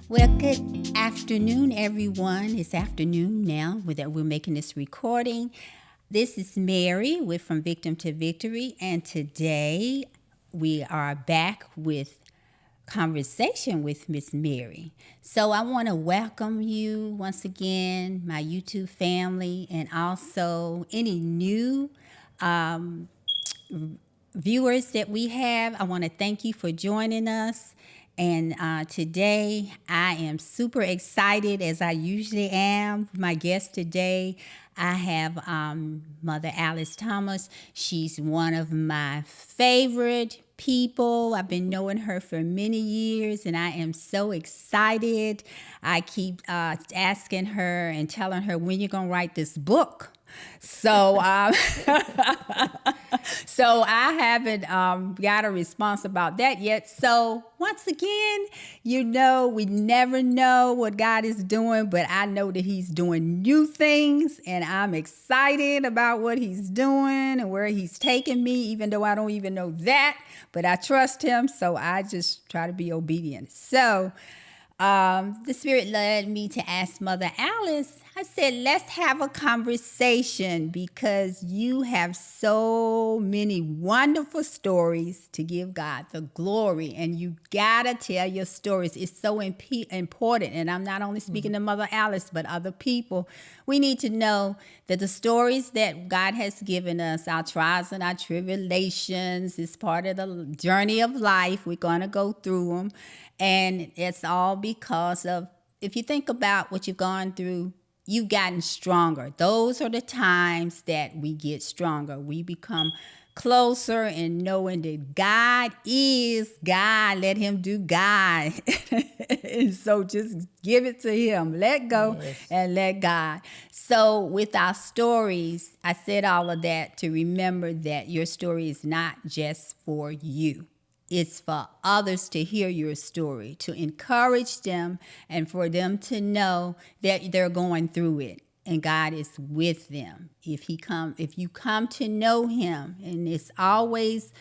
Well, good afternoon, everyone. It's afternoon now that we're making this recording. This is Mary with From Victim to Victory, and today we are back with conversation with Miss Mary. So I want to welcome you once again, my YouTube family, and also any new viewers that we have. I want to thank you for joining us. And today I am super excited, as I usually am. My guest today, I have Mother Alice Thomas. She's one of my favorite people. I've been knowing her for many years, and I am so excited. I keep asking her and telling her, when you're going to write this book. So, so I haven't got a response about that yet. So once again, we never know what God is doing, but I know that He's doing new things, and I'm excited about what He's doing and where He's taking me, even though I don't even know that, but I trust Him. So I just try to be obedient. So the Spirit led me to ask Mother Alice. I said, let's have a conversation because you have so many wonderful stories to give God the glory, and you gotta tell your stories. It's so important, and I'm not only speaking to Mother Alice, but other people. We need to know that the stories that God has given us, our trials and our tribulations, is part of the journey of life. We're gonna go through them, and it's all because of, if you think about what you've gone through, you've gotten stronger. Those are the times that we get stronger. We become closer in knowing that God is God. Let Him do God. And so just give it to Him. Let go and let God. So with our stories, I said all of that to remember that your story is not just for you. It's for others to hear your story, to encourage them, and for them to know that they're going through it and God is with them. If you come to know Him, and it's always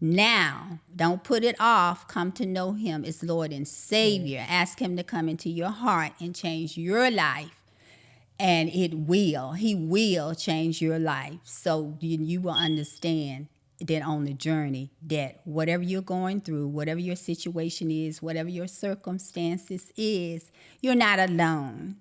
now, don't put it off, come to know Him as Lord and Savior. Ask Him to come into your heart and change your life. And He will change your life. So you will understand that on the journey, that whatever you're going through, whatever your situation is, whatever your circumstances is, you're not alone.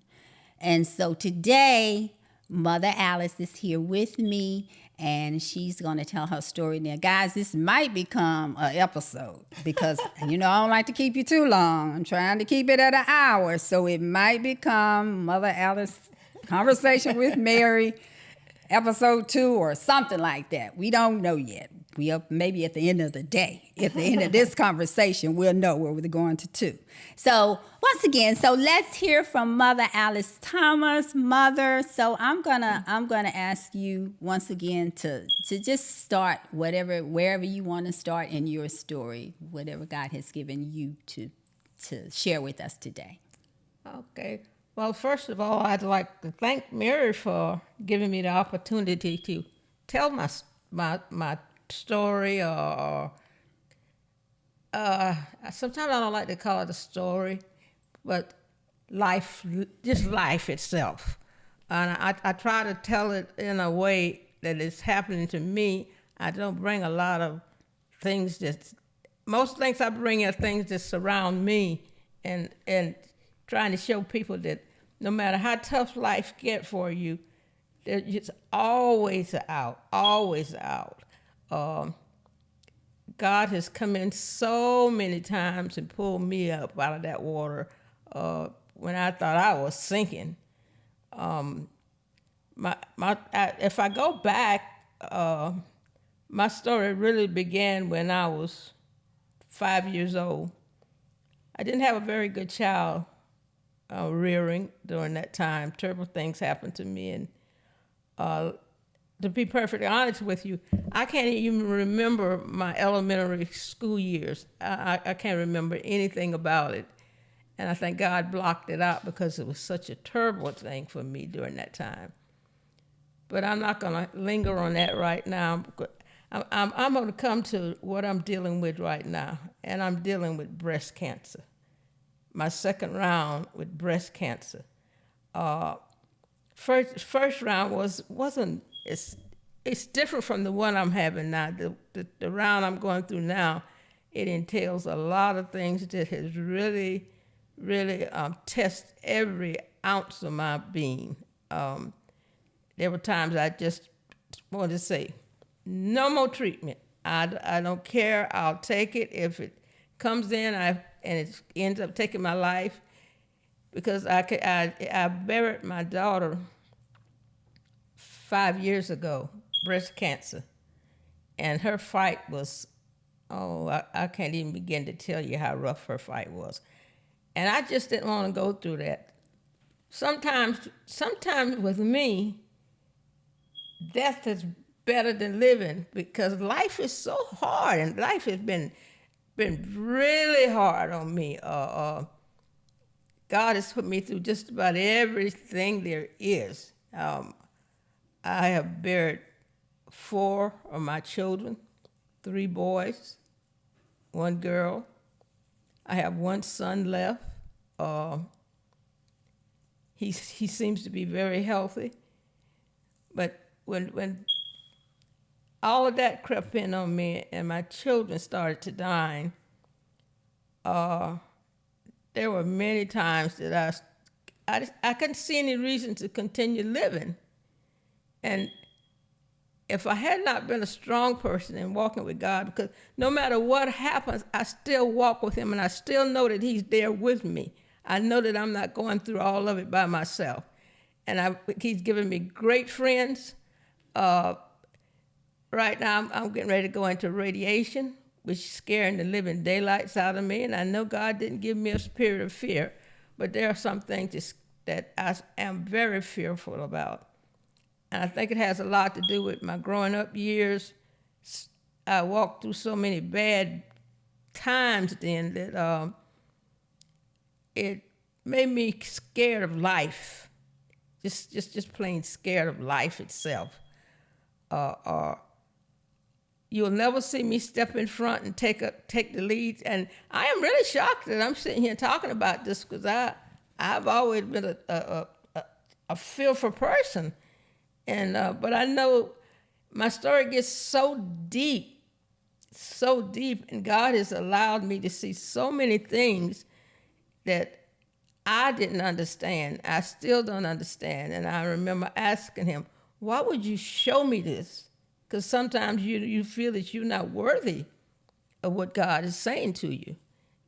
And so today, Mother Alice is here with me, and she's going to tell her story. Now, guys, this might become an episode because, I don't like to keep you too long. I'm trying to keep it at an hour. So it might become Mother Alice Conversation with Mary, episode 2 or something like that. We don't know yet. Maybe at the end of the day, at the end of this conversation, we'll know where we're going to 2. So once again, let's hear from Mother Alice Thomas. Mother, so I'm gonna ask you once again to just start wherever you want to start in your story, whatever God has given you to share with us today. Okay. Well, first of all, I'd like to thank Mary for giving me the opportunity to tell my story, or sometimes I don't like to call it a story, but just life itself. And I try to tell it in a way that it's happening to me. I don't bring a lot of things most things I bring are things that surround me, and trying to show people that no matter how tough life get for you, it's always out. God has come in so many times and pulled me up out of that water when I thought I was sinking. If I go back, my story really began when I was 5 years old. I didn't have a very good child rearing during that time. Terrible things happened to me, and to be perfectly honest with you, I can't even remember my elementary school years. I can't remember anything about it, and I think God blocked it out because it was such a terrible thing for me during that time. But I'm not going to linger on that right now. I'm going to come to what I'm dealing with right now, and I'm dealing with breast cancer. my second round with breast cancer. First round wasn't it's different from the one I'm having now. The round I'm going through now, it entails a lot of things that has really test every ounce of my being. There were times I just wanted to say, no more treatment. I don't care. I'll take it. If it comes in and it ends up taking my life, because I buried my daughter 5 years ago, breast cancer, and her fight was, I can't even begin to tell you how rough her fight was. And I just didn't want to go through that. Sometimes with me, death is better than living, because life is so hard, and life has been really hard on me. God has put me through just about everything there is. I have buried 4 of my children, 3 boys, 1 girl. I have 1 son left. He seems to be very healthy. But when all of that crept in on me and my children started to die, there were many times that I couldn't see any reason to continue living. And if I had not been a strong person in walking with God, because no matter what happens, I still walk with him, and I still know that he's there with me. I know that I'm not going through all of it by myself. And he's given me great friends. Right now, I'm getting ready to go into radiation, which is scaring the living daylights out of me. And I know God didn't give me a spirit of fear, but there are some things that I am very fearful about. And I think it has a lot to do with my growing up years. I walked through so many bad times then that it made me scared of life. Just plain scared of life itself. You'll never see me step in front and take the lead. And I am really shocked that I'm sitting here talking about this, because I've always been a fearful person. And but I know my story gets so deep, and God has allowed me to see so many things that I didn't understand. I still don't understand. And I remember asking him, why would you show me this? Because sometimes you feel that you're not worthy of what God is saying to you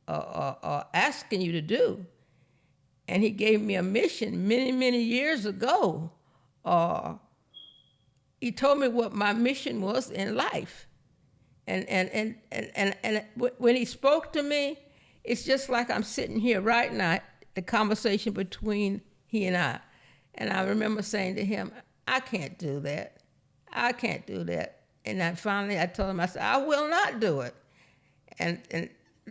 or asking you to do. And he gave me a mission many years ago. He told me what my mission was in life. And when he spoke to me, it's just like I'm sitting here right now, the conversation between he and I. And I remember saying to him, I can't do that. I can't do that. And I told him, I said, I will not do it. And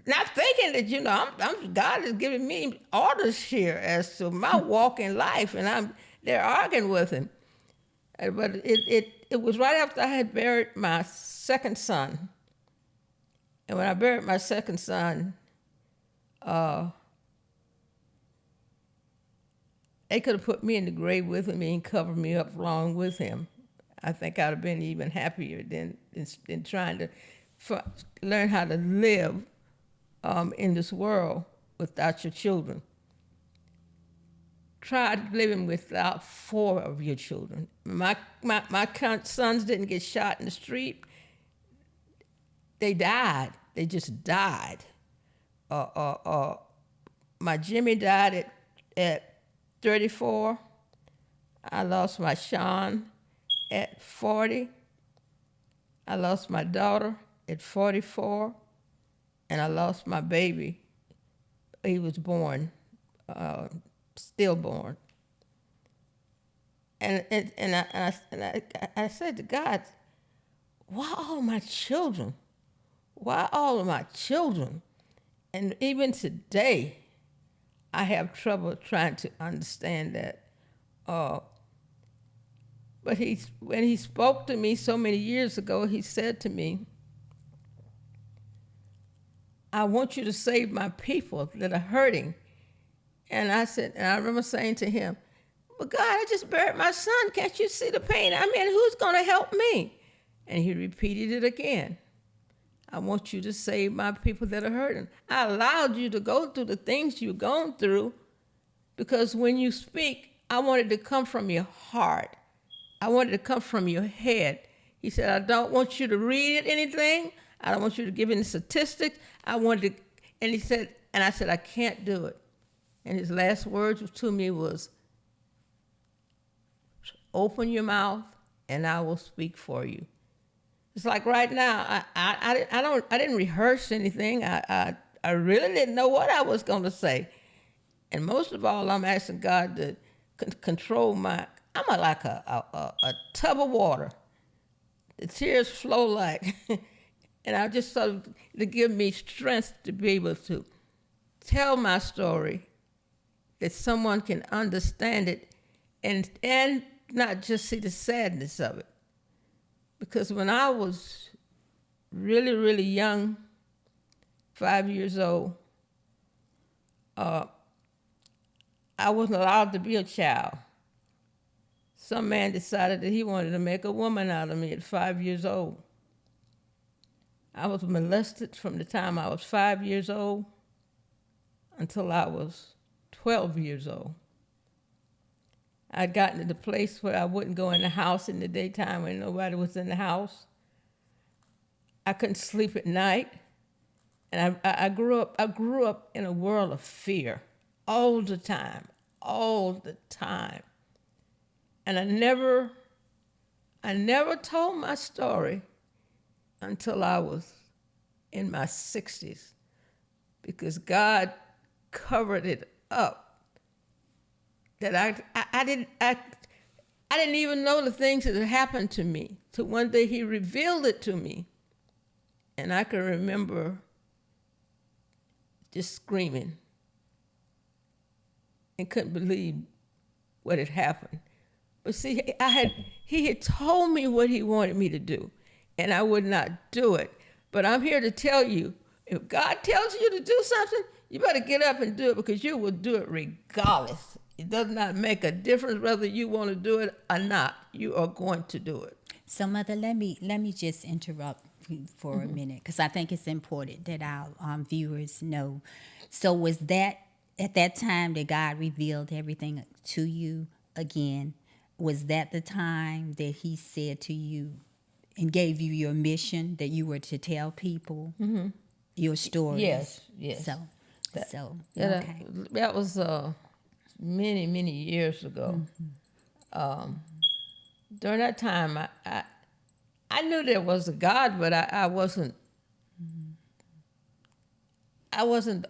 not thinking that, God is giving me orders here as to my walk in life, and they're arguing with him. But it was right after I had buried my second son. And when I buried my second son, they could have put me in the grave with him and covered me up along with him. I think I'd have been even happier than trying to learn how to live in this world without your children. Try living without 4 of your children. My sons didn't get shot in the street. They died. They just died. My Jimmy died at 34. I lost my Sean at 40. I lost my daughter at 44. And I lost my baby. He was born, stillborn. And I said to God, why all my children? Why all of my children? And even today, I have trouble trying to understand that. But when he spoke to me so many years ago, he said to me, I want you to save my people that are hurting, And I remember saying to him, "But God, I just buried my son. Can't you see the pain? I mean, who's going to help me?" And he repeated it again. "I want you to save my people that are hurting. I allowed you to go through the things you've gone through because when you speak, I want it to come from your heart. I want it to come from your head." He said, "I don't want you to read anything. I don't want you to give any statistics. I wanted to," and he said, and I said, "I can't do it." And his last words to me was, "Open your mouth and I will speak for you." It's like right now, I didn't rehearse anything. I really didn't know what I was going to say. And most of all, I'm asking God to control I'm like a tub of water. The tears flow like, and I just sort of to give me strength to be able to tell my story, that someone can understand it, and not just see the sadness of it. Because when I was really, really young, 5 years old, I wasn't allowed to be a child. Some man decided that he wanted to make a woman out of me at 5 years old. I was molested from the time I was 5 years old until I was 12 years old. I'd gotten to the place where I wouldn't go in the house in the daytime when nobody was in the house. I couldn't sleep at night. And I grew up in a world of fear all the time. And I never told my story until I was in my 60s, because God covered it up. That I didn't even know the things that had happened to me. So one day he revealed it to me. And I can remember just screaming and couldn't believe what had happened. But see, he had told me what he wanted me to do, and I would not do it. But I'm here to tell you, if God tells you to do something, you better get up and do it, because you will do it regardless. It does not make a difference whether you want to do it or not. You are going to do it. So, Mother, let me just interrupt for a minute, because I think it's important that our viewers know. So was that at that time that God revealed everything to you again? Was that the time that he said to you and gave you your mission, that you were to tell people your stories? Yes. Okay. That was many, many years ago. During that time, I knew there was a God, but I wasn't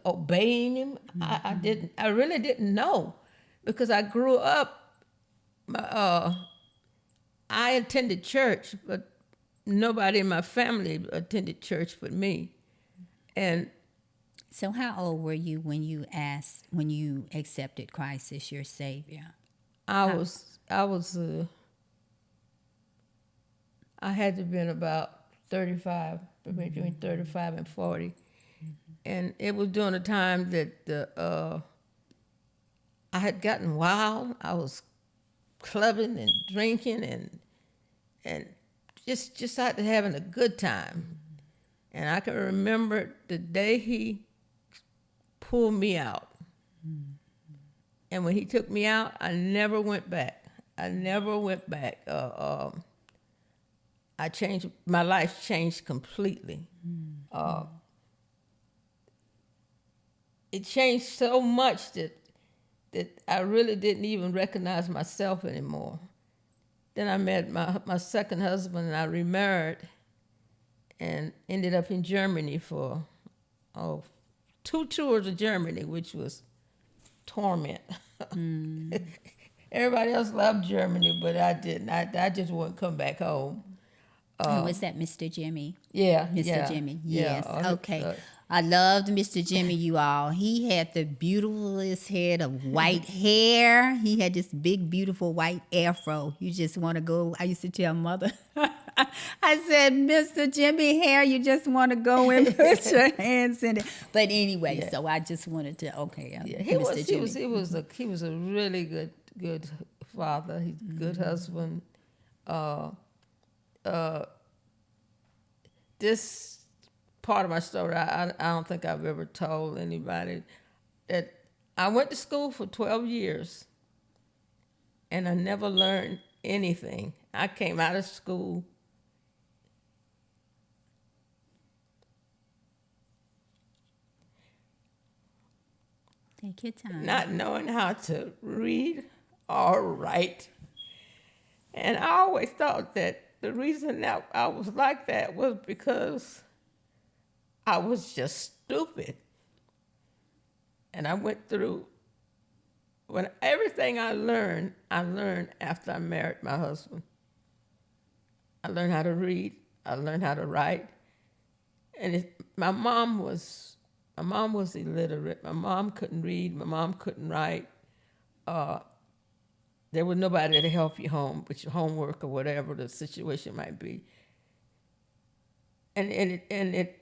obeying him. I really didn't know, because I grew up. I attended church, but nobody in my family attended church but me. And so, how old were you when you accepted Christ as your Savior? I had to have been about 35, between 35 and 40. And it was during a time that I had gotten wild. I was clubbing and drinking and just out there having a good time. And I can remember the day he pulled me out. And when he took me out, I never went back. My life changed completely. It changed so much that I really didn't even recognize myself anymore. Then I met my second husband, and I remarried and ended up in Germany for 2 tours of Germany, which was torment. Everybody else loved Germany, but I didn't. I just wouldn't come back home. Was that Mr. Jimmy? Yeah. Mr. Jimmy, yes. Yeah. Okay. I loved Mr. Jimmy, you all. He had the beautifulest head of white hair. He had this big, beautiful white afro. You just want to go. I used to tell Mother, I said, Mr. Jimmy Hare, you just want to go and put your hands in it. But anyway, Yeah. so I just wanted to, okay, Yeah, Mr. Jimmy. he was a really good father. He's a good husband. Uh, this part of my story, I don't think I've ever told anybody that I went to school for 12 years and I never learned anything. I came out of school Take your time. not knowing how to read or write. And I always thought that the reason that I was like that was because I was just stupid. And I went through, when everything I learned after I married my husband. I learned how to read, I learned how to write. And my mom was illiterate. My mom couldn't read, my mom couldn't write. There was nobody to help you home with your homework or whatever the situation might be. And it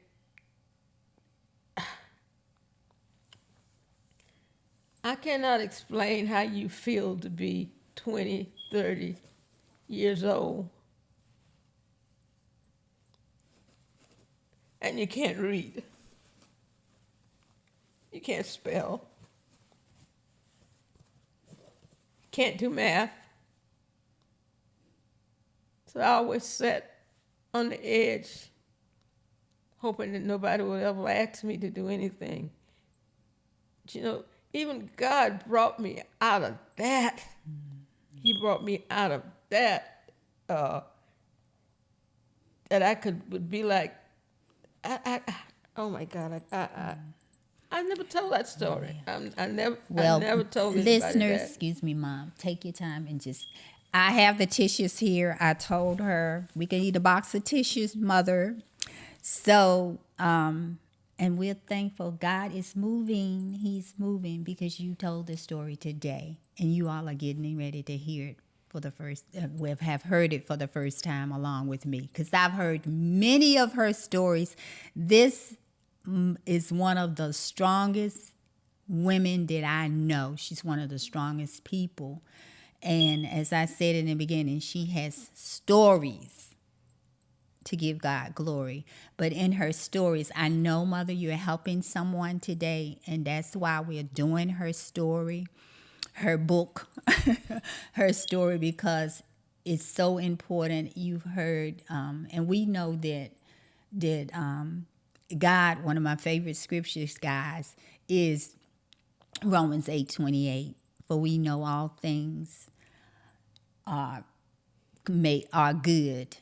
I cannot explain how you feel to be 20, 30 years old and you can't read. You can't spell. Can't do math. So I always sat on the edge, hoping that nobody would ever ask me to do anything. But, you know, even God brought me out of that. He brought me out of that, that I would be like, oh my God, I never told that story. I never told anybody listeners, that. excuse me, Mom, take your time and just, I have the tissues here. I told her we can eat a box of tissues, Mother. So, and we're thankful God is moving. He's moving because you told the story today and you all are getting ready to hear it for the first, have heard it for the first time along with me because I've heard many of her stories. This is one of the strongest women that I know. She's one of the strongest people. And as I said in the beginning, she has stories to give God glory. But in her stories, I know, Mother, you're helping someone today, and that's why we're doing her story, her book, her story, because it's so important. You've heard, and we know that God, one of my favorite scriptures, guys, is Romans 8:28. For we know all things are good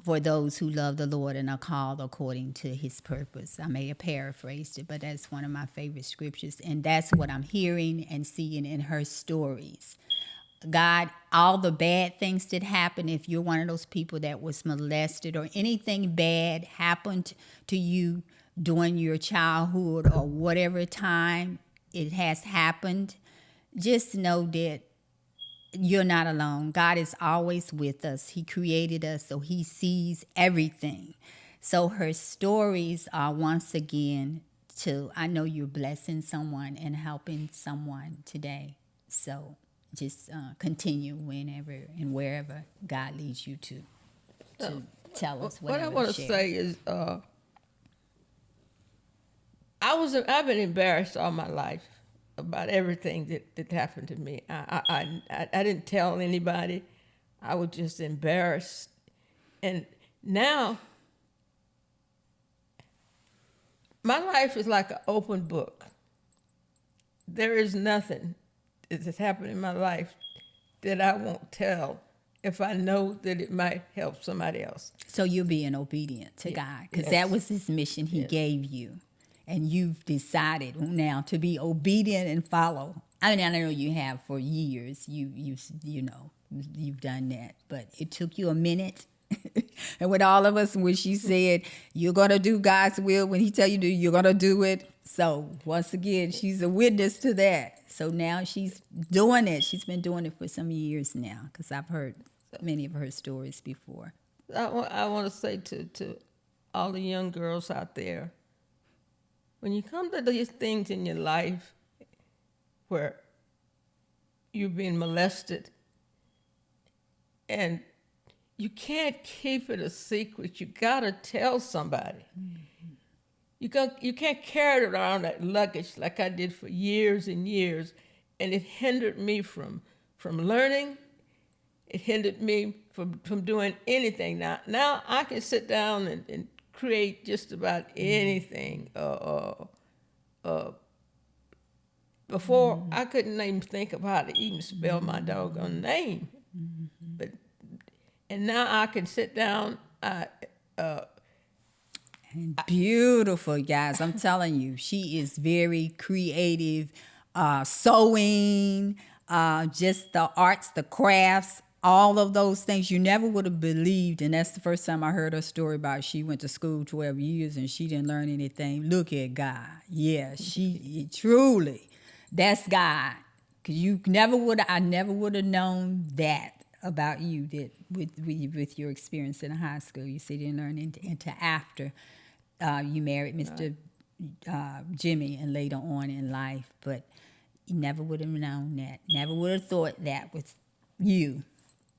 for those who love the Lord and are called according to his purpose. I may have paraphrased it, but that's one of my favorite scriptures. And that's what I'm hearing and seeing in her stories. God, all the bad things that happen, if you're one of those people that was molested or anything bad happened to you during your childhood or whatever time it has happened, just know that you're not alone. God is always with us. He created us, so he sees everything. So her stories are once again I know you're blessing someone and helping someone today. So just continue whenever and wherever God leads you to tell us What I whatever want to share. say is, I've been embarrassed all my life about everything that happened to me. I didn't tell anybody. I was just embarrassed. And now my life is like an open book. There is nothing that has happened in my life that I won't tell if I know that it might help somebody else. So you're being obedient to God because Yes. that was his mission he gave you. And you've decided now to be obedient and follow. I mean, I know you have for years. You know, you've done that. But it took you a minute. And with all of us, when she said, you're going to do God's will, when he tell you to, you're going to do it. So once again, she's a witness to that. So now she's doing it. She's been doing it for some years now because I've heard many of her stories before. I want to say to all the young girls out there, when you come to these things in your life where you've been molested and you can't keep it a secret, you got to tell somebody. Mm-hmm. You can't carry it around that luggage like I did for years and years, and it hindered me from learning. It hindered me from doing anything. Now I can sit down and create just about anything. Before, I couldn't even think of how to even spell my doggone name. And now I can sit down. And beautiful, guys. I'm telling you, she is very creative. Sewing, just the arts, the crafts, all of those things you never would have believed. And that's the first time I heard her story about she went to school 12 years and she didn't learn anything. Look at God. Yeah, she truly, that's God. Because I never would have known that about you, that with your experience in high school. You said you didn't learn into after you married Mr. Jimmy and later on in life. But you never would have known that. Never would have thought that was you.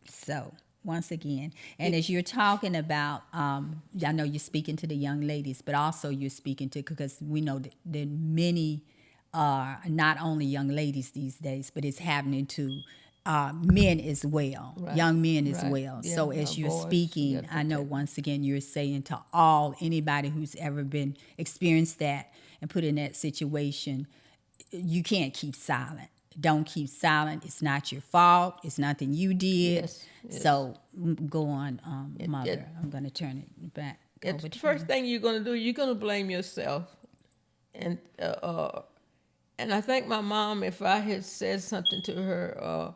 So, once again, and as you're talking about, I know you're speaking to the young ladies, but also you're speaking to, because we know that many are not only young ladies these days, but it's happening to men as well, right. Young men as well. Yeah, so as you're speaking, I know once again you're saying to anybody who's ever been experienced that and put in that situation, you can't keep silent. Don't keep silent. It's not your fault. It's nothing you did. Yes. So go on, Mother. I'm going to turn it back over to you. The first thing you're going to do, you're going to blame yourself. And I think my mom, if I had said something to her,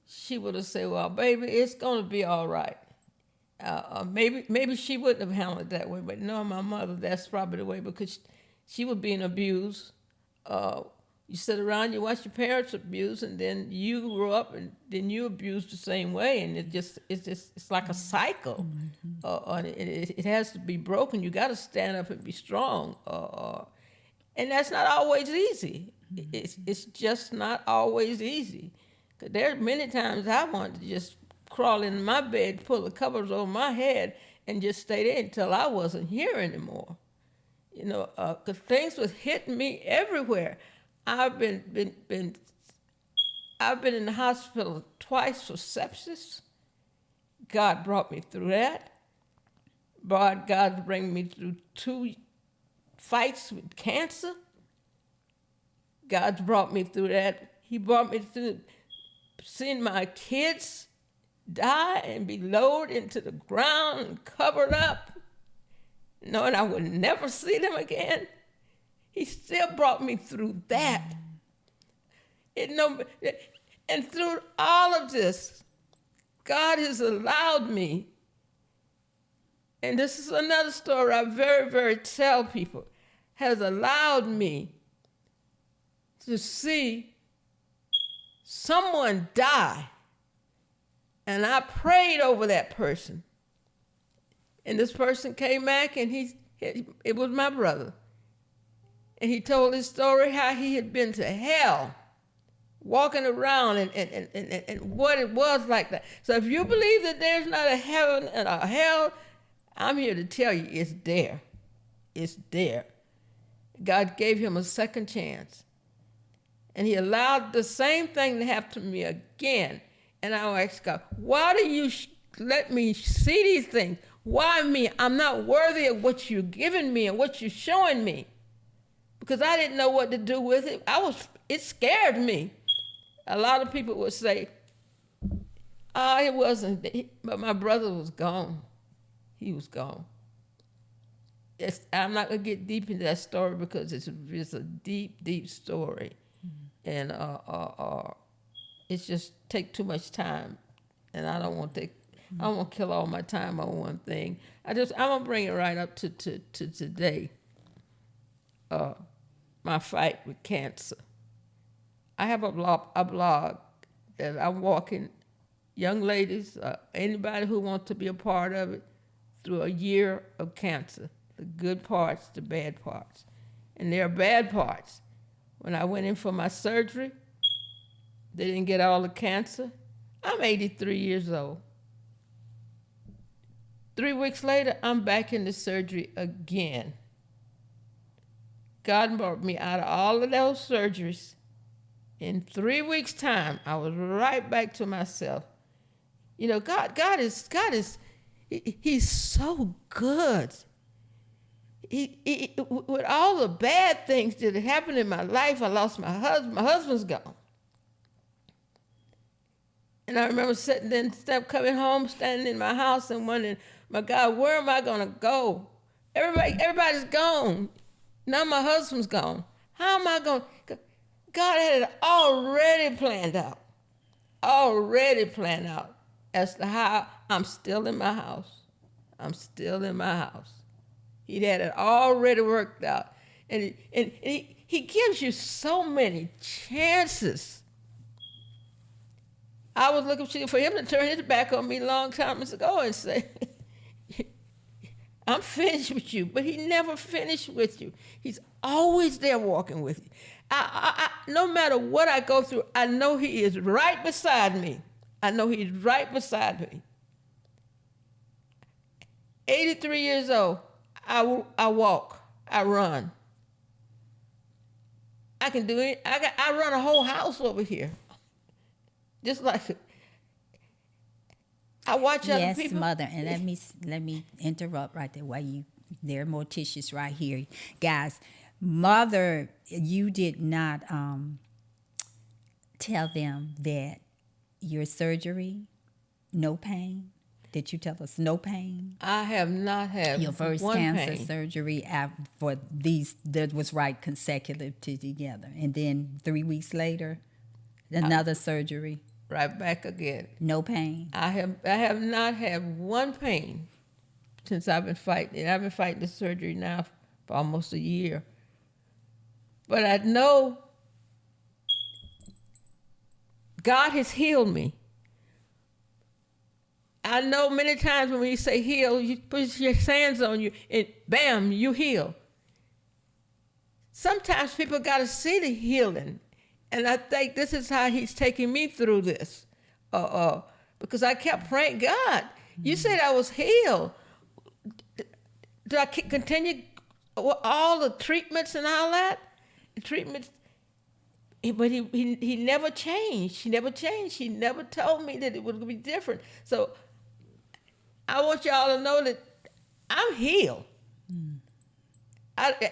she would have said, well, baby, it's going to be all right. Maybe she wouldn't have handled it that way. But no, my mother, that's probably the way, because she was being abused. You sit around, you watch your parents abuse, and then you grew up, and then you abused the same way, and it's like a cycle. Mm-hmm. It has to be broken. You got to stand up and be strong, and that's not always easy. Mm-hmm. It's just not always easy. 'Cause there are many times I wanted to just crawl into my bed, pull the covers over my head, and just stay there until I wasn't here anymore. You know, 'cause things was hitting me everywhere. I've been in the hospital twice for sepsis. God brought me through that. God bring me through 2 fights with cancer. God's brought me through that. He brought me through seeing my kids die and be lowered into the ground and covered up, knowing I would never see them again. He still brought me through that. And through all of this, God has allowed me, and this is another story I very, very tell people, has allowed me to see someone die. And I prayed over that person. And this person came back, and it was my brother. And he told his story how he had been to hell, walking around and what it was like that. So if you believe that there's not a heaven and a hell, I'm here to tell you it's there. It's there. God gave him a second chance. And he allowed the same thing to happen to me again. And I asked God, why do you let me see these things? Why me? I'm not worthy of what you're giving me and what you're showing me. Because I didn't know what to do with it. It scared me. A lot of people would say, it wasn't, but my brother was gone. He was gone. I'm not going to get deep into that story because it's a deep, deep story. Mm-hmm. And it's just take too much time. And I don't want to I don't want to kill all my time on one thing. I'm going to bring it right up to today. My fight with cancer. I have a blog that I'm walking young ladies, anybody who wants to be a part of it, through a year of cancer, the good parts, the bad parts. And there are bad parts. When I went in for my surgery, they didn't get all the cancer. I'm 83 years old. 3 weeks later, I'm back in the surgery again. God brought me out of all of those surgeries. In 3 weeks' time, I was right back to myself. You know, God is, He's so good. With all the bad things that happened in my life, I lost my husband. My husband's gone. And I remember coming home, standing in my house and wondering, my God, where am I going to go? Everybody's gone. Now my husband's gone. How am I going to? God had it already planned out as to how I'm still in my house. I'm still in my house. He had it already worked out. And he gives you so many chances. I was looking for him to turn his back on me a long time ago and say, I'm finished with you. But he never finished with you. He's always there walking with you. No matter what I go through, I know he is right beside me. I know he's right beside me. 83 years old, I walk, I run. I can do it. I run a whole house over here. Just like I watch other people. Yes, Mother, and let me interrupt right there. There are more tissues right here, guys. Mother, you did not tell them that your surgery, no pain. Did you tell us no pain? I have not had your first cancer surgery for these that was right consecutive together, and then 3 weeks later, another surgery. Right back again. No pain. I have not had one pain since I've been fighting. And I've been fighting the surgery now for almost a year. But I know God has healed me. I know many times when we say heal, you put your hands on you and bam, you heal. Sometimes people got to see the healing. And I think this is how he's taking me through this. Because I kept praying, God, you said I was healed. Do I continue all the treatments and all that? Treatments, but he never changed. He never changed. He never told me that it would be different. So I want y'all to know that I'm healed.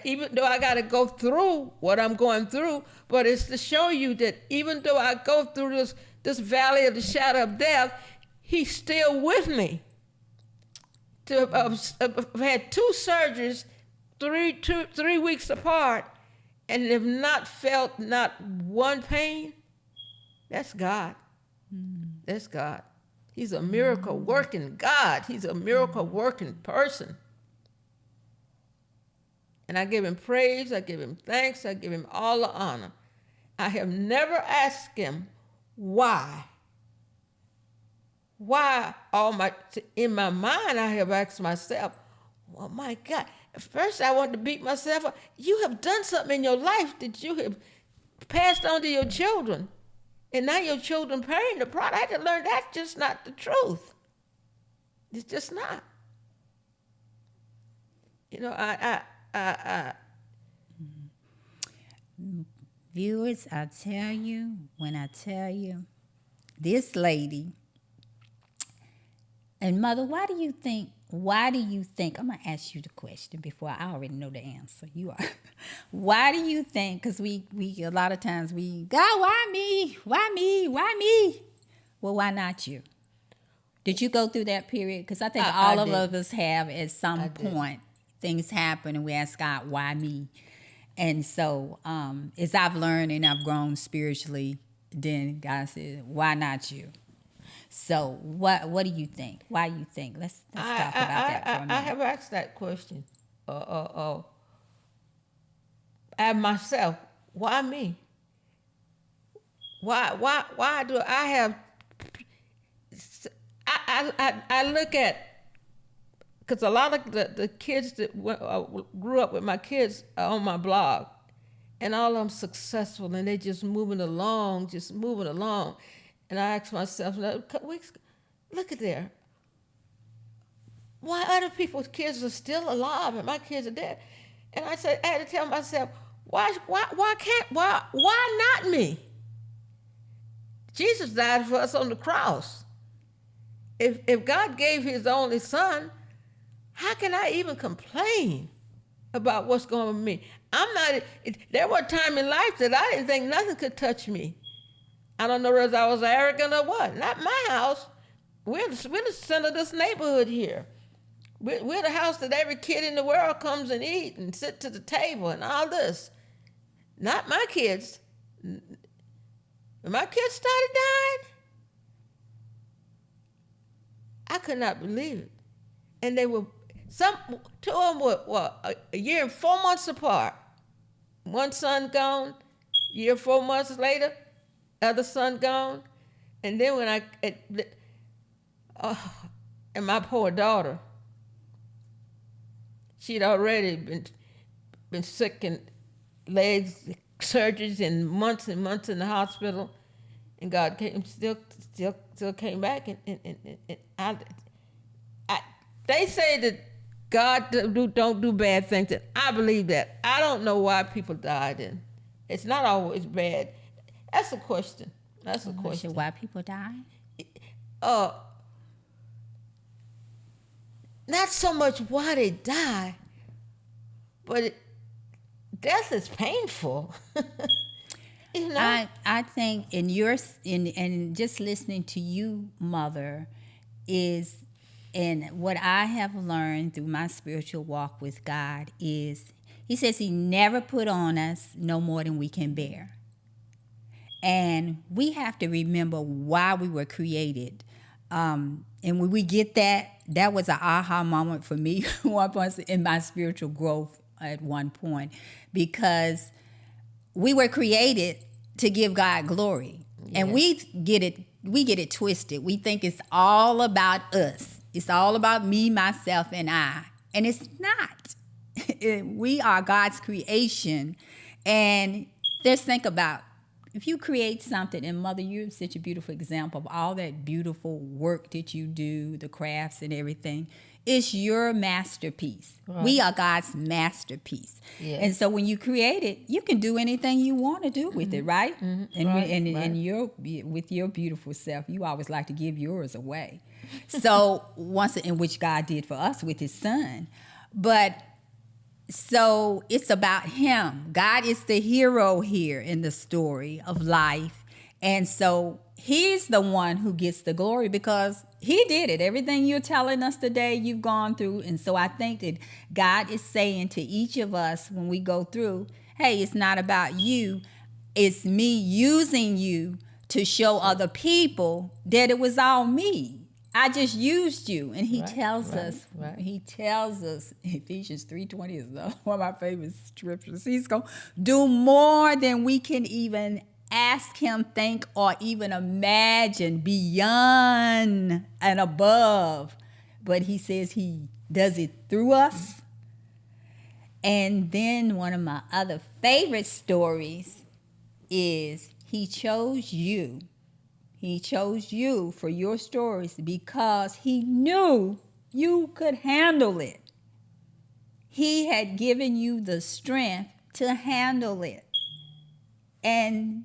Even though I got to go through what I'm going through, but it's to show you that even though I go through this valley of the shadow of death, he's still with me. I've had 2 surgeries, 3 weeks apart, and have not felt not one pain. That's God. That's God. He's a miracle working God. He's a miracle working person. And I give him praise, I give him thanks, I give him all the honor. I have never asked him why. Why in my mind I have asked myself, well, my God, at first I wanted to beat myself up. You have done something in your life that you have passed on to your children. And now your children paying the price. I had to learn that's just not the truth. It's just not. You know, Viewers, I tell you, when I tell you, this lady, and Mother, why do you think, I'm going to ask you the question before I already know the answer. You are. Why do you think, because we a lot of times God, why me? Why me? Why me? Well, why not you? Did you go through that period? Because I think all of us have at some point. Things happen and we ask God, why me? And so as I've learned and I've grown spiritually, then God said, why not you? So what do you think? Why you think? Let's talk about that for a minute. I have asked that question. At myself, why me? Why do I have I look at, because a lot of the kids that grew up with my kids are on my blog, and all of them successful, and they just moving along. And I ask myself, look at there. Why other people's kids are still alive and my kids are dead? And I had to tell myself, why not me? Jesus died for us on the cross. If God gave his only son, how can I even complain about what's going on with me? There were times in life that I didn't think nothing could touch me. I don't know whether I was arrogant or what. Not my house. We're the center of this neighborhood here. We're the house that every kid in the world comes and eat and sit to the table and all this. Not my kids. When my kids started dying, I could not believe it. And they were, two of them were a year and 4 months apart. One son gone, a year, 4 months later, other son gone. And then and my poor daughter, she'd already been sick and legs surgeries and months in the hospital, and God still came back. And they say that God don't do bad things, and I believe that. I don't know why people died, and it's not always bad. That's a question. That's a question. Why people die? Not so much why they die, but death is painful. You know? I think in just listening to you, Mother, and what I have learned through my spiritual walk with God is, he says he never put on us no more than we can bear. And we have to remember why we were created. And when we get that was an aha moment for me in my spiritual growth at one point, because we were created to give God glory. Yes. And we get it twisted. We think it's all about us. It's all about me, myself, and I. And it's not. We are God's creation. And just think about, if you create something, and Mother, you're such a beautiful example of all that beautiful work that you do, the crafts and everything. It's your masterpiece. Right. We are God's masterpiece. Yes. And so when you create it, you can do anything you want to do with it, right? Mm-hmm. And with your beautiful self, you always like to give yours away. So in which God did for us with his son. But so it's about him. God is the hero here in the story of life. And so he's the one who gets the glory because he did it. Everything you're telling us today, you've gone through. And so I think that God is saying to each of us when we go through, hey, it's not about you. It's me using you to show other people that it was all me. I just used you. And he tells us, Ephesians 3:20 is one of my favorite scriptures. He's going to do more than we can even ask him, think, or even imagine, beyond and above. But he says he does it through us. And then one of my other favorite stories is he chose you. He chose you for your stories because he knew you could handle it. He had given you the strength to handle it. And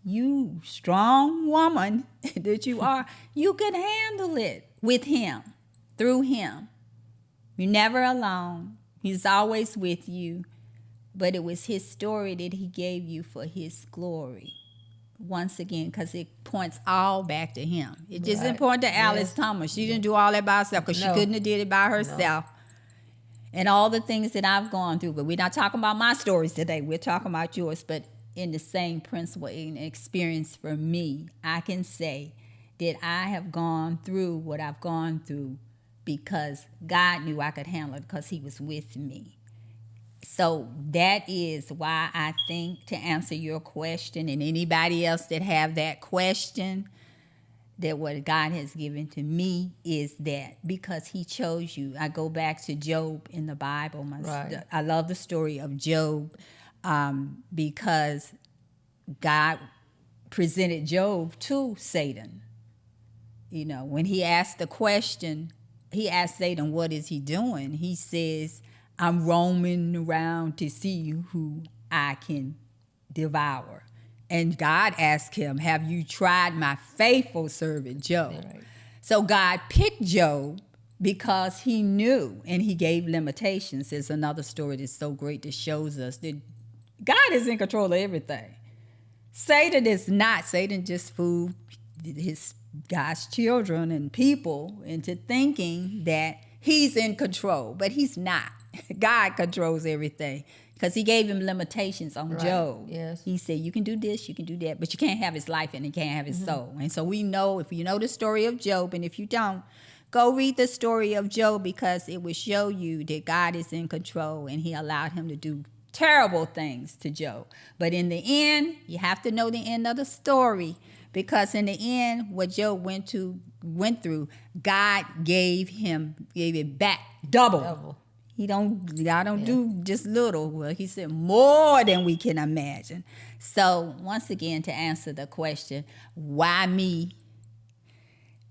you, strong woman that you are, you could handle it with him, through him. You're never alone. He's always with you. But it was his story that he gave you for his glory. Once again, because it points all back to him. It just didn't point to Alice Thomas. She didn't do all that by herself because she couldn't have did it by herself. And all the things that I've gone through. But we're not talking about my stories today. We're talking about yours. But in the same principle and experience for me, I can say that I have gone through what I've gone through because God knew I could handle it because he was with me. So that is why I think, to answer your question and anybody else that have that question, that what God has given to me is that because he chose you. I go back to Job in the Bible. Right. I love the story of Job because God presented Job to Satan. You know, when he asked the question, he asked Satan, what is he doing? He says, I'm roaming around to see who I can devour. And God asked him, have you tried my faithful servant Job? Right. So God picked Job because he knew, and he gave limitations. There's another story that's so great that shows us that God is in control of everything. Satan is not. Satan just fooled his God's children and people into thinking that he's in control, but he's not. God controls everything because he gave him limitations on Job. Yes. He said, you can do this, you can do that, but you can't have his life and you can't have his soul. And so we know, if you know the story of Job, and if you don't, go read the story of Job, because it will show you that God is in control and he allowed him to do terrible things to Job. But in the end, you have to know the end of the story, because in the end, what Job went through, God gave it back double. God don't do just little. Well, he said more than we can imagine. So once again, to answer the question, why me?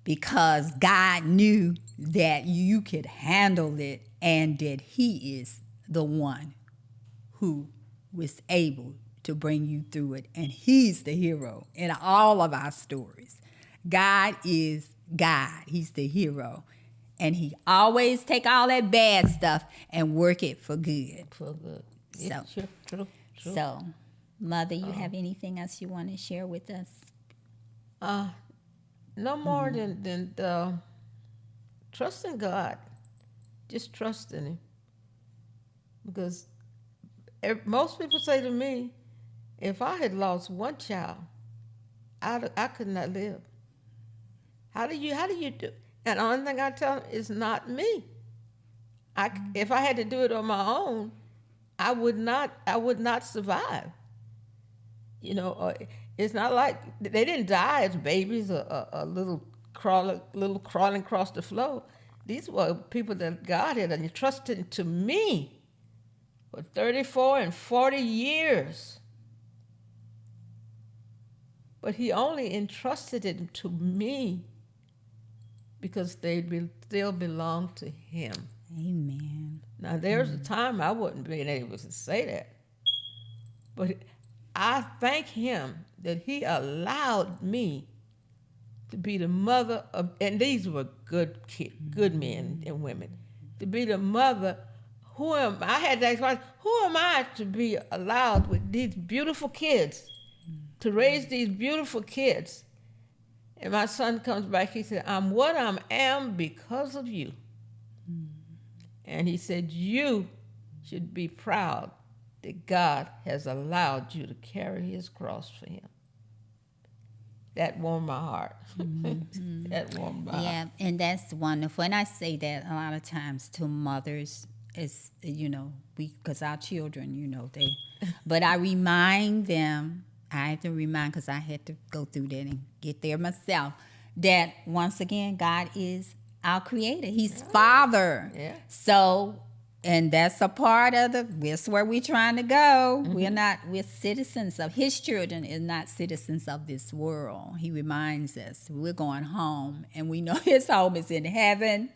Because God knew that you could handle it and that he is the one who was able to bring you through it. And he's the hero in all of our stories. God is God. He's the hero. And he always take all that bad stuff and work it for good. For good. So, Yeah, true. So, Mother, you have anything else you want to share with us? No more than trusting God. Just trust in him. Because most people say to me, if I had lost one child, I could not live. How do you do? And the only thing I tell them is not me. If I had to do it on my own, I would not survive. You know, it's not like they didn't die as babies, a little crawling across the floor. These were people that God had entrusted to me for 34 and 40 years. But he only entrusted it to me because they still belong to him. Amen. Now, there's a time I wouldn't be able to say that. But I thank him that he allowed me to be the mother of, and these were good men and women, to be the mother. I had to ask myself, who am I to be allowed with these beautiful kids, to raise these beautiful kids? And my son comes back, he said, I'm what I am because of you. And he said, you should be proud that God has allowed you to carry his cross for him. That warmed my heart. That warmed my heart. Yeah, and that's wonderful. And I say that a lot of times to mothers, is, you know, because our children, you know, but I remind them, I have to remind, because I had to go through that and get there myself, that once again, God is our creator. He's Father. Yeah. So, and that's a part of that's where we're trying to go. We're citizens of his children, is not citizens of this world. He reminds us we're going home, and we know his home is in heaven,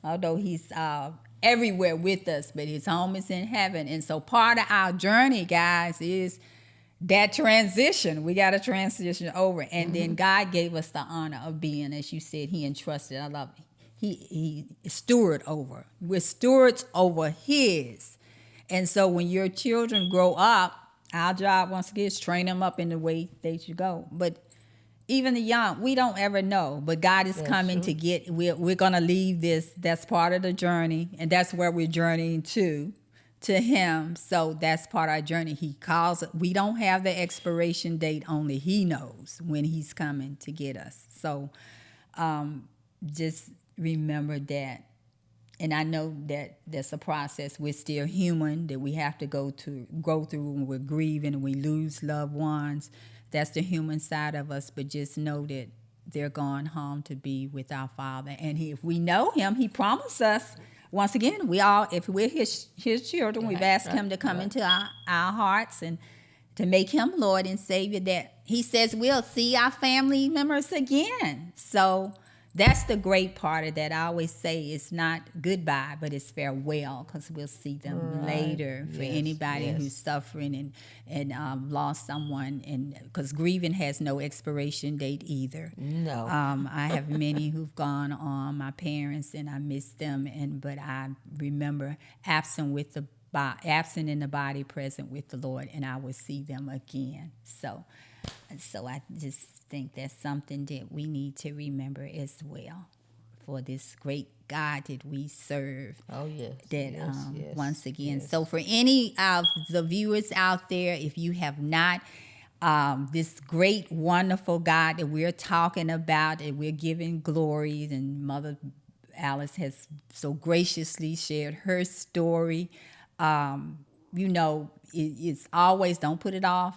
although he's everywhere with us, but his home is in heaven. And so part of our journey, guys, is that transition. We got to transition over. And then God gave us the honor of being, as you said, he entrusted. I love it. He steward over. We're stewards over his. And so when your children grow up, our job once again is train them up in the way they should go. But even the young, we don't ever know. But God is coming to get, we're going to leave this. That's part of the journey. And that's where we're journeying to him. So that's part of our journey. He calls it. We don't have the expiration date, only he knows when he's coming to get us. So just remember that. And I know that that's a process. We're still human, that we have to go through when we're grieving and we lose loved ones. That's the human side of us. But just know that they're gone home to be with our Father. And if we know Him, He promised us. Once again, if we're His children, we've asked Him to come into our hearts and to make Him Lord and Savior. That He says we'll see our family members again. So that's the great part of that. I always say it's not goodbye, but it's farewell, because we'll see them later. For anybody who's suffering and lost someone, and because grieving has no expiration date either. No. I have many who've gone on, my parents, and I miss them. But I remember absent in the body, present with the Lord, and I will see them again. So I just think that's something that we need to remember as well, for this great God that we serve. Oh, yes. That Yes. once again. Yes. So for any of the viewers out there, if you have not, this great, wonderful God that we're talking about, and we're giving glory, and Mother Alice has so graciously shared her story. It's always, don't put it off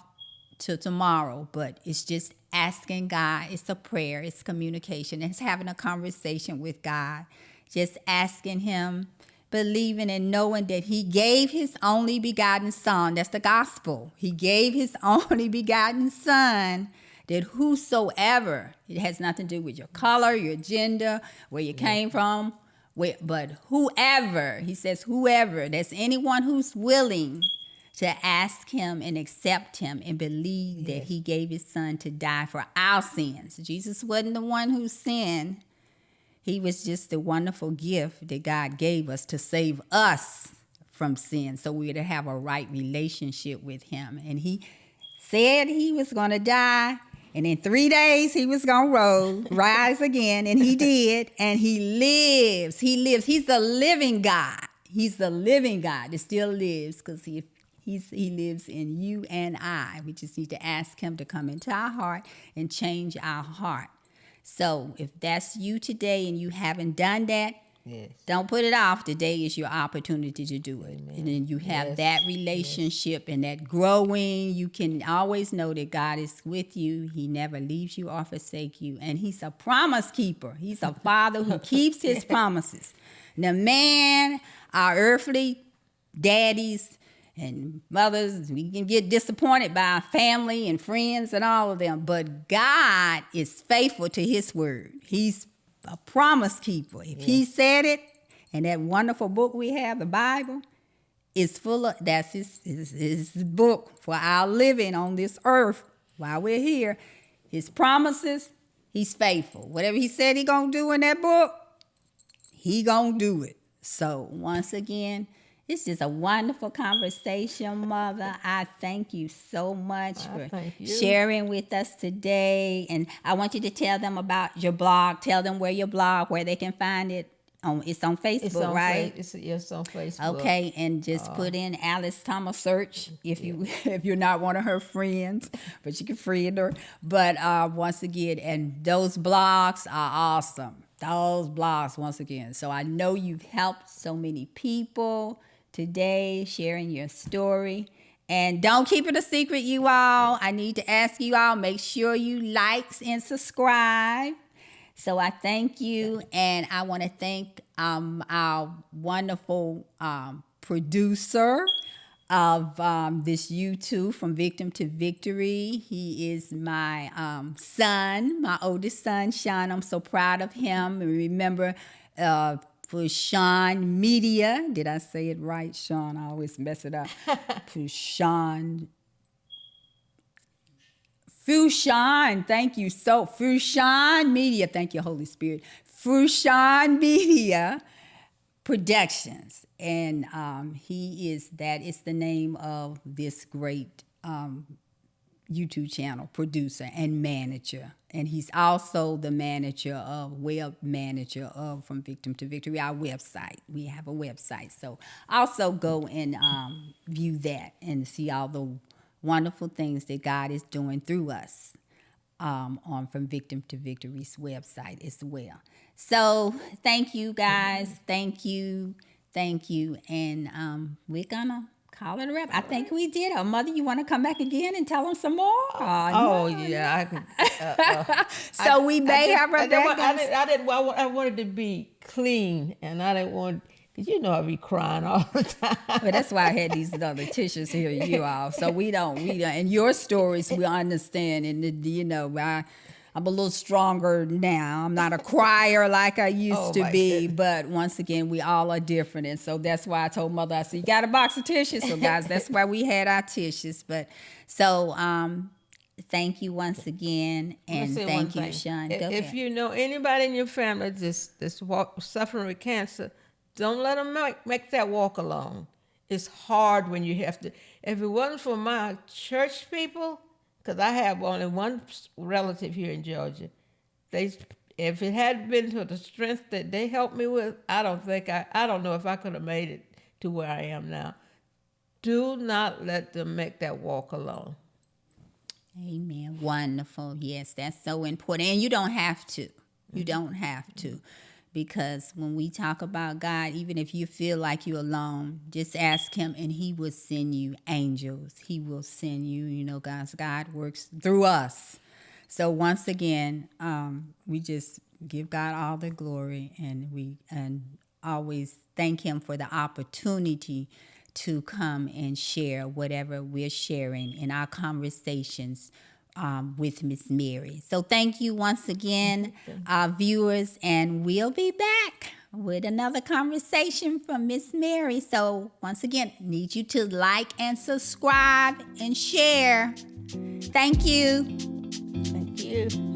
till tomorrow, but it's just asking God. It's a prayer, it's communication, it's having a conversation with God, just asking Him, believing and knowing that He gave His only begotten Son. That's the gospel. He gave His only begotten Son, that whosoever, it has nothing to do with your color, your gender, where you came from, but whoever, He says whoever, that's anyone who's willing to ask Him and accept Him and believe that He gave His Son to die for our sins. Jesus wasn't the one who sinned. He was just the wonderful gift that God gave us to save us from sin, so we're to have a right relationship with Him. And He said He was going to die, and in 3 days He was going to rise again, and He did, and He lives. He lives. He's the living God. He's the living God that still lives, because He lives in you and I. We just need to ask Him to come into our heart and change our heart. So if that's you today and you haven't done that, don't put it off. Today is your opportunity to do it. Amen. And then you have that relationship and that growing. You can always know that God is with you. He never leaves you or forsake you. And He's a promise keeper. He's a Father who keeps His promises. Now, man, our earthly daddies and mothers, we can get disappointed by our family and friends and all of them. But God is faithful to His word. He's a promise keeper. If He said it, and that wonderful book we have, the Bible, is full of, that's his book for our living on this earth while we're here. His promises, He's faithful. Whatever He said He gonna do in that book, He gonna do it. So once again, it's just a wonderful conversation, Mother. I thank you so much for sharing with us today. And I want you to tell them about your blog. Tell them where they can find it. It's on Facebook, right? It's on Facebook. Okay, and just put in Alice Thomas search if you're not one of her friends, but you can friend her. But once again, and those blogs are awesome. Those blogs, once again. So I know you've helped so many people today, sharing your story. And don't keep it a secret, you all. I need to ask you all, make sure you like and subscribe. So I thank you, and I want to thank our wonderful producer of this YouTube, From Victim to Victory. He is my son, my oldest son, Sean. I'm so proud of him. And remember, for Sean Media. Did I say it right, Sean? I always mess it up. Fushan, thank you. So, Fushan Media, thank you, Holy Spirit. Fushan Media Productions. And that is the name of this great YouTube channel, producer and manager. And he's also the web manager of From Victim to Victory, our website. We have a website. So also go and view that and see all the wonderful things that God is doing through us on From Victim to Victory's website as well. So thank you, guys. Thank you. And we're going to Call it a wrap. I think we did. Oh, Mother, you want to come back again and tell them some more? Oh, No. yeah, I can. So we may have her back. I wanted to be clean, and I didn't want, because you know I be crying all the time. But that's why I had these other tissues here, you all. So we don't, and your stories we understand, and you know, I'm a little stronger now. I'm not a crier like I used to be, but once again, we all are different. And so that's why I told Mother, I said, you got a box of tissues? So guys, that's why we had our tissues. But so thank you once again. And thank you, Sean. Go ahead. If you know anybody in your family that's suffering with cancer, don't let them make that walk alone. It's hard when you have to. If it wasn't for my church people, because I have only one relative here in Georgia, if it hadn't been for the strength that they helped me with, I don't know if I could have made it to where I am now. Do not let them make that walk alone. Amen. Wonderful. Yes, that's so important. And you don't have to. You don't have to. Because when we talk about God, even if you feel like you're alone, just ask him and he will send you angels. He will send you, you know, God works through us. So once again, we just give God all the glory, and always thank him for the opportunity to come and share whatever we're sharing in our conversations with Miss Mary. So thank you once again, our viewers, and we'll be back with another conversation from Miss Mary. So once again, need you to like and subscribe and share. Thank you. Thank you.